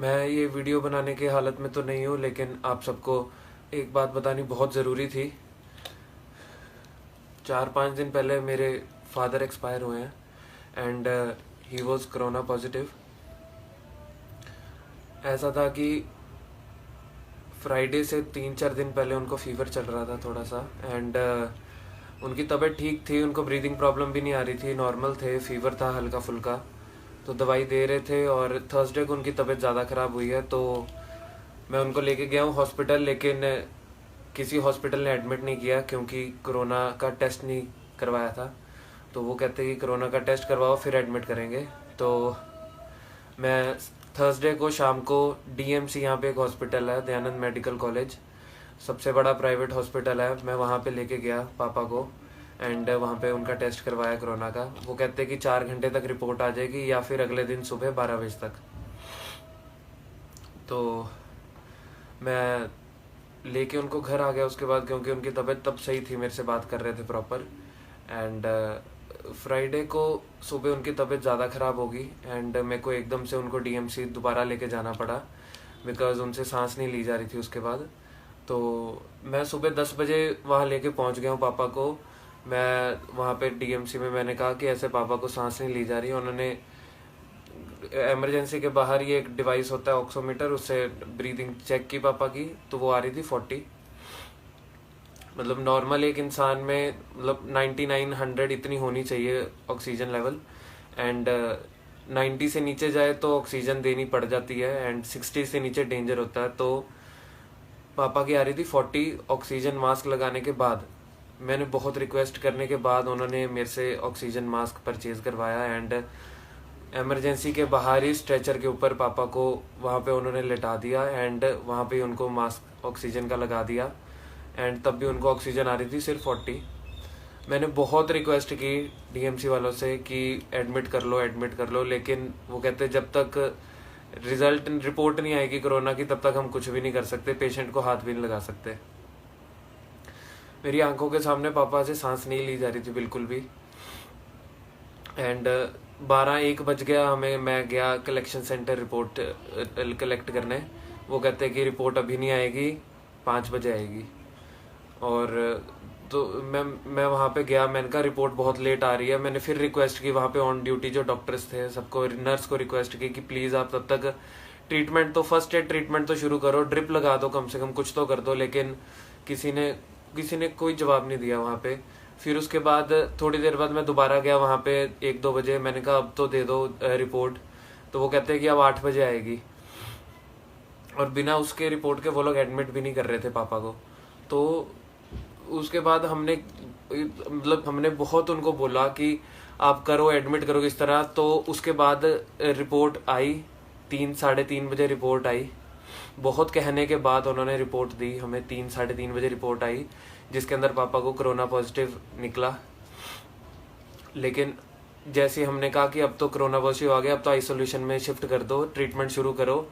मैं ये वीडियो बनाने की हालत में तो नहीं हूँ, लेकिन आप सबको एक बात बतानी बहुत ज़रूरी थी। 4-5 दिन पहले मेरे फादर एक्सपायर हुए हैं and he was corona positive. ऐसा था कि फ्राइडे से 3-4 दिन पहले उनको फीवर चल रहा था थोड़ा सा एंड उनकी तबीयत ठीक थी, उनको ब्रीदिंग प्रॉब्लम भी नहीं आ रही थी, नॉर्मल थे, फीवर था हल्का फुल्का, तो दवाई दे रहे थे। और थर्सडे को उनकी तबीयत ज़्यादा ख़राब हुई है, तो मैं उनको लेके गया हूँ हॉस्पिटल, लेकिन किसी हॉस्पिटल ने एडमिट नहीं किया क्योंकि कोरोना का टेस्ट नहीं करवाया था। तो वो कहते हैं कि कोरोना का टेस्ट करवाओ फिर एडमिट करेंगे। तो मैं थर्सडे को शाम को डीएमसी, यहाँ पे एक हॉस्पिटल है दयानंद मेडिकल कॉलेज, सबसे बड़ा प्राइवेट हॉस्पिटल है, मैं वहाँ पे लेके गया पापा को एंड वहाँ पे उनका टेस्ट करवाया कोरोना का। वो कहते हैं कि 4 घंटे तक रिपोर्ट आ जाएगी या फिर अगले दिन सुबह 12 बजे तक। तो मैं लेके उनको घर आ गया उसके बाद, क्योंकि उनकी तबीयत तब सही थी, मेरे से बात कर रहे थे प्रॉपर। एंड फ्राइडे को सुबह उनकी तबीयत ज़्यादा ख़राब होगी एंड मेरे को एकदम से उनको डीएमसी दोबारा लेके जाना पड़ा बिकॉज उनसे सांस नहीं ली जा रही थी उसके बाद। तो मैं सुबह 10 बजे वहाँ लेके पहुँच गया हूँ पापा को। मैं वहाँ पे डीएमसी में मैंने कहा कि ऐसे पापा को सांस नहीं ली जा रही। उन्होंने इमरजेंसी के बाहर ये एक डिवाइस होता है ऑक्सीमीटर, उससे ब्रीदिंग चेक की पापा की, तो वो आ रही थी 40। मतलब नॉर्मल एक इंसान में मतलब 99-100 इतनी होनी चाहिए ऑक्सीजन लेवल एंड 90 से नीचे जाए तो ऑक्सीजन देनी पड़ जाती है एंड 60 से नीचे डेंजर होता है। तो पापा की आ रही थी 40 ऑक्सीजन मास्क लगाने के बाद। मैंने बहुत रिक्वेस्ट करने के बाद उन्होंने मेरे से ऑक्सीजन मास्क परचेज करवाया एंड इमरजेंसी के बाहर ही स्ट्रेचर के ऊपर पापा को वहाँ पे उन्होंने लेटा दिया एंड वहाँ पे उनको मास्क ऑक्सीजन का लगा दिया एंड तब भी उनको ऑक्सीजन आ रही थी सिर्फ 40। मैंने बहुत रिक्वेस्ट की डीएमसी वालों से कि एडमिट कर लो एडमिट कर लो, लेकिन वो कहते जब तक रिपोर्ट नहीं आएगी कोरोना की तब तक हम कुछ भी नहीं कर सकते, पेशेंट को हाथ भी नहीं लगा सकते। मेरी आंखों के सामने पापा से सांस नहीं ली जा रही थी बिल्कुल भी एंड 12-1 बज गया हमें। मैं गया कलेक्शन सेंटर रिपोर्ट कलेक्ट करने। वो कहते हैं कि रिपोर्ट अभी नहीं आएगी, 5 बजे आएगी। और तो मैं वहाँ पे गया, मैंने कहा रिपोर्ट बहुत लेट आ रही है। मैंने फिर रिक्वेस्ट की वहाँ पे ऑन ड्यूटी जो डॉक्टर्स थे सबको, नर्स को रिक्वेस्ट की कि प्लीज़ आप तब तक ट्रीटमेंट तो फर्स्ट एड ट्रीटमेंट तो शुरू करो, ड्रिप लगा दो, कम से कम कुछ तो कर दो। लेकिन किसी ने कोई जवाब नहीं दिया वहाँ पे। फिर उसके बाद थोड़ी देर बाद मैं दोबारा गया वहाँ पे 1-2 बजे। मैंने कहा अब तो दे दो रिपोर्ट। तो वो कहते हैं कि अब 8 बजे आएगी और बिना उसके रिपोर्ट के वो लोग एडमिट भी नहीं कर रहे थे पापा को। तो उसके बाद हमने बहुत उनको बोला कि आप करो एडमिट करो किस तरह। तो उसके बाद रिपोर्ट आई, 3-3:30 बजे रिपोर्ट आई। बहुत कहने के बाद उन्होंने रिपोर्ट दी हमें, 3-3:30 बजे रिपोर्ट आई जिसके अंदर पापा को कोरोना पॉजिटिव निकला। लेकिन जैसे हमने कहा कि अब तो कोरोना पॉजिटिव आ गया, अब तो आइसोलेशन में शिफ्ट कर दो, ट्रीटमेंट शुरू करो,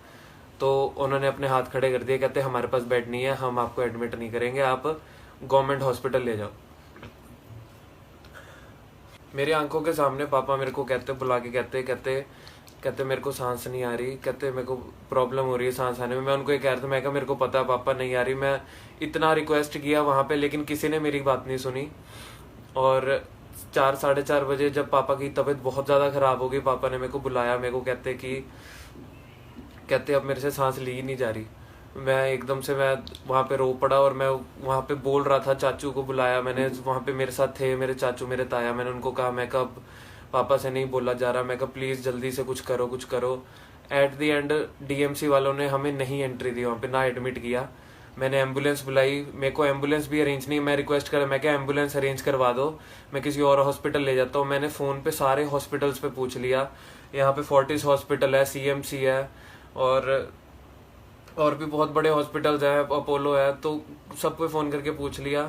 तो उन्होंने अपने हाथ खड़े कर दिए, कहते हमारे पास बेड नहीं है, हम आपको एडमिट नहीं करेंगे, आप गवर्नमेंट हॉस्पिटल ले जाओ। मेरी आंखों के सामने पापा मेरे को बुला के कहते मेरे को सांस नहीं आ रही, कहते मेरे को प्रॉब्लम हो रही है सांस आने में। मैं उनको ये कह रहा था, मैं कहा मेरे को पता है पापा नहीं आ रही। मैं इतना रिक्वेस्ट किया वहाँ पे लेकिन किसी ने मेरी बात नहीं सुनी। और 4-4:30 बजे जब पापा की तबीयत बहुत ज़्यादा ख़राब हो गई, पापा ने मेरे को बुलाया। मेरे को कहते अब मेरे से सांस ली ही नहीं जा रही। मैं एकदम से मैं वहाँ पे रो पड़ा और मैं वहाँ पे बोल रहा था, चाचू को बुलाया मैंने, वहाँ पे मेरे साथ थे मेरे चाचू मेरे ताया। मैंने उनको कहा, मैं कब पापा से नहीं बोला जा रहा, मैं कहा प्लीज़ जल्दी से कुछ करो कुछ करो। एट द एंड डीएमसी वालों ने हमें नहीं एंट्री दी वहाँ पे, ना एडमिट किया। मैंने एम्बुलेंस बुलाई, मेरे को एम्बुलेंस भी अरेंज नहीं, मैं रिक्वेस्ट करा, मैं क्या एम्बुलेंस अरेंज करवा दो, मैं किसी और हॉस्पिटल ले जाता हूँ। मैंने फ़ोन पे सारे हॉस्पिटल्स पे पूछ लिया, यहाँ पे फोर्टिस हॉस्पिटल है, सीएमसी है और भी बहुत बड़े हॉस्पिटल्स हैं, अपोलो है, तो सब पे फ़ोन करके पूछ लिया।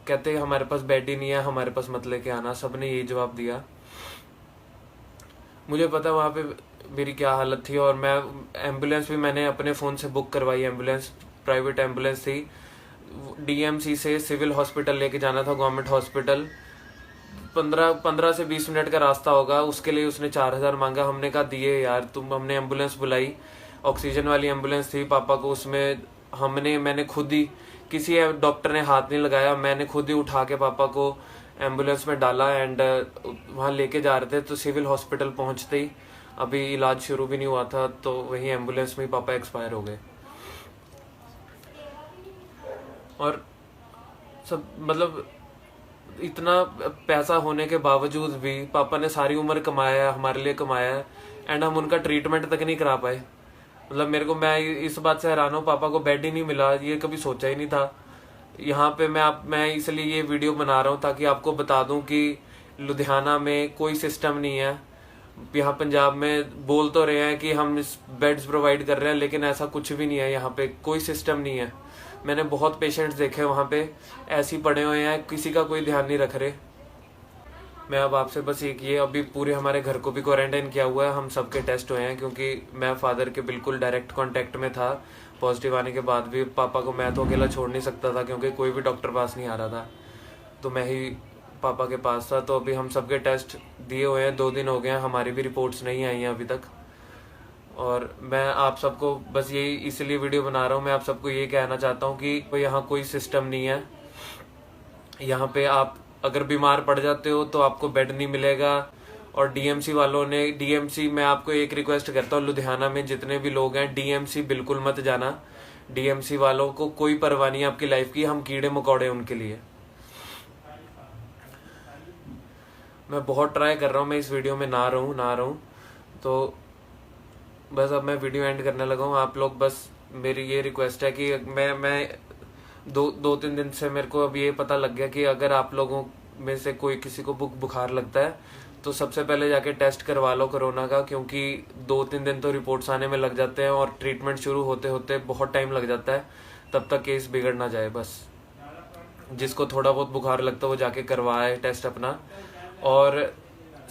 कहते हमारे पास बेड ही नहीं है, हमारे पास मत लेके आना। सब ने यही जवाब दिया। मुझे पता वहाँ पे मेरी क्या हालत थी। और मैं एम्बुलेंस भी मैंने अपने फ़ोन से बुक करवाई, एम्बुलेंस प्राइवेट एम्बुलेंस थी। डीएमसी से सिविल हॉस्पिटल लेके जाना था, गवर्नमेंट हॉस्पिटल। 15 से 20 मिनट का रास्ता होगा, उसके लिए उसने 4,000 मांगा। हमने कहा दिए यार, हमने एम्बुलेंस बुलाई, ऑक्सीजन वाली एम्बुलेंस थी पापा को, उसमें मैंने खुद ही, किसी डॉक्टर ने हाथ नहीं लगाया, मैंने खुद ही उठा के पापा को एम्बुलेंस में डाला एंड वहाँ लेके जा रहे थे। तो सिविल हॉस्पिटल पहुंचते ही, अभी इलाज शुरू भी नहीं हुआ था, तो वही एम्बुलेंस में ही पापा एक्सपायर हो गए। और सब मतलब इतना पैसा होने के बावजूद भी पापा ने सारी उम्र कमाया है, हमारे लिए कमाया है, एंड हम उनका ट्रीटमेंट तक नहीं करा पाए। मतलब मैं इस बात से हैरान हूँ, पापा को बेड ही नहीं मिला, ये कभी सोचा ही नहीं था। यहाँ पे मैं इसलिए ये वीडियो बना रहा हूँ ताकि आपको बता दूं कि लुधियाना में कोई सिस्टम नहीं है। यहाँ पंजाब में बोल तो रहे हैं कि हम इस बेड्स प्रोवाइड कर रहे हैं, लेकिन ऐसा कुछ भी नहीं है, यहाँ पे कोई सिस्टम नहीं है। मैंने बहुत पेशेंट्स देखे वहाँ पे ऐसे ही पड़े हुए हैं, किसी का कोई ध्यान नहीं रख रहे। मैं अब आपसे बस एक ये, अभी पूरे हमारे घर को भी क्वारंटाइन किया हुआ है, हम सबके टेस्ट हुए हैं, क्योंकि मैं फादर के बिल्कुल डायरेक्ट कांटेक्ट में था। पॉजिटिव आने के बाद भी पापा को मैं तो अकेला छोड़ नहीं सकता था, क्योंकि कोई भी डॉक्टर पास नहीं आ रहा था, तो मैं ही पापा के पास था। तो अभी हम सबके टेस्ट दिए हुए हैं, 2 दिन हो गए हैं, हमारी भी रिपोर्ट्स नहीं आई हैं अभी तक। और मैं आप सबको बस यही इसलिए वीडियो बना रहा हूँ, मैं आप सबको ये कहना चाहता हूँ कि यहाँ कोई सिस्टम नहीं है। यहाँ पे आप अगर बीमार पड़ जाते हो तो आपको बेड नहीं मिलेगा। और डीएमसी वालों ने, डीएमसी, मैं आपको एक रिक्वेस्ट करता हूँ, लुधियाना में जितने भी लोग हैं, डीएमसी बिल्कुल मत जाना। डीएमसी वालों को कोई परवाह नहीं है आपकी लाइफ की, हम कीड़े मकोड़े उनके लिए। मैं बहुत ट्राई कर रहा हूँ मैं इस वीडियो में ना रहूं, तो बस अब मैं वीडियो एंड करने लगा हूँ। आप लोग बस, मेरी ये रिक्वेस्ट है कि मैं 2-3 दिन से मेरे को अब ये पता लग गया कि अगर आप लोगों में से कोई किसी को बुखार लगता है तो सबसे पहले जाके टेस्ट करवा लो कोरोना का, क्योंकि 2-3 दिन तो रिपोर्ट्स आने में लग जाते हैं और ट्रीटमेंट शुरू होते होते बहुत टाइम लग जाता है, तब तक केस बिगड़ ना जाए। बस जिसको थोड़ा बहुत बुखार लगता है वो जाके करवाए टेस्ट अपना। और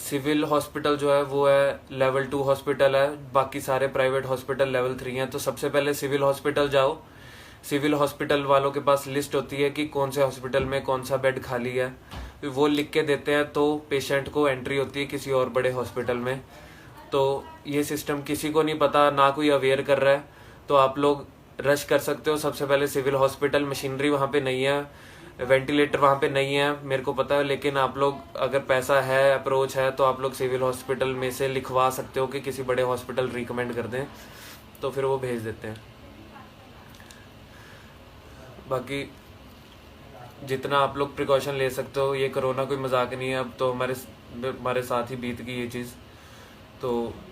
सिविल हॉस्पिटल जो है वो है लेवल 2 हॉस्पिटल है, बाकी सारे प्राइवेट हॉस्पिटल लेवल 3 हैं। तो सबसे पहले सिविल हॉस्पिटल जाओ। सिविल हॉस्पिटल वालों के पास लिस्ट होती है कि कौन से हॉस्पिटल में कौन सा बेड खाली है, वो लिख के देते हैं, तो पेशेंट को एंट्री होती है किसी और बड़े हॉस्पिटल में। तो ये सिस्टम किसी को नहीं पता, ना कोई अवेयर कर रहा है, तो आप लोग रश कर सकते हो सबसे पहले सिविल हॉस्पिटल। मशीनरी वहाँ पे नहीं है, वेंटिलेटर वहाँ पे नहीं है, मेरे को पता है, लेकिन आप लोग अगर पैसा है, अप्रोच है, तो आप लोग सिविल हॉस्पिटल में से लिखवा सकते हो कि किसी बड़े हॉस्पिटल रिकमेंड कर दें, तो फिर वो भेज देते हैं। बाकी जितना आप लोग प्रिकॉशन ले सकते हो, ये कोरोना कोई मजाक नहीं है, अब तो हमारे साथ ही बीत गई ये चीज़। तो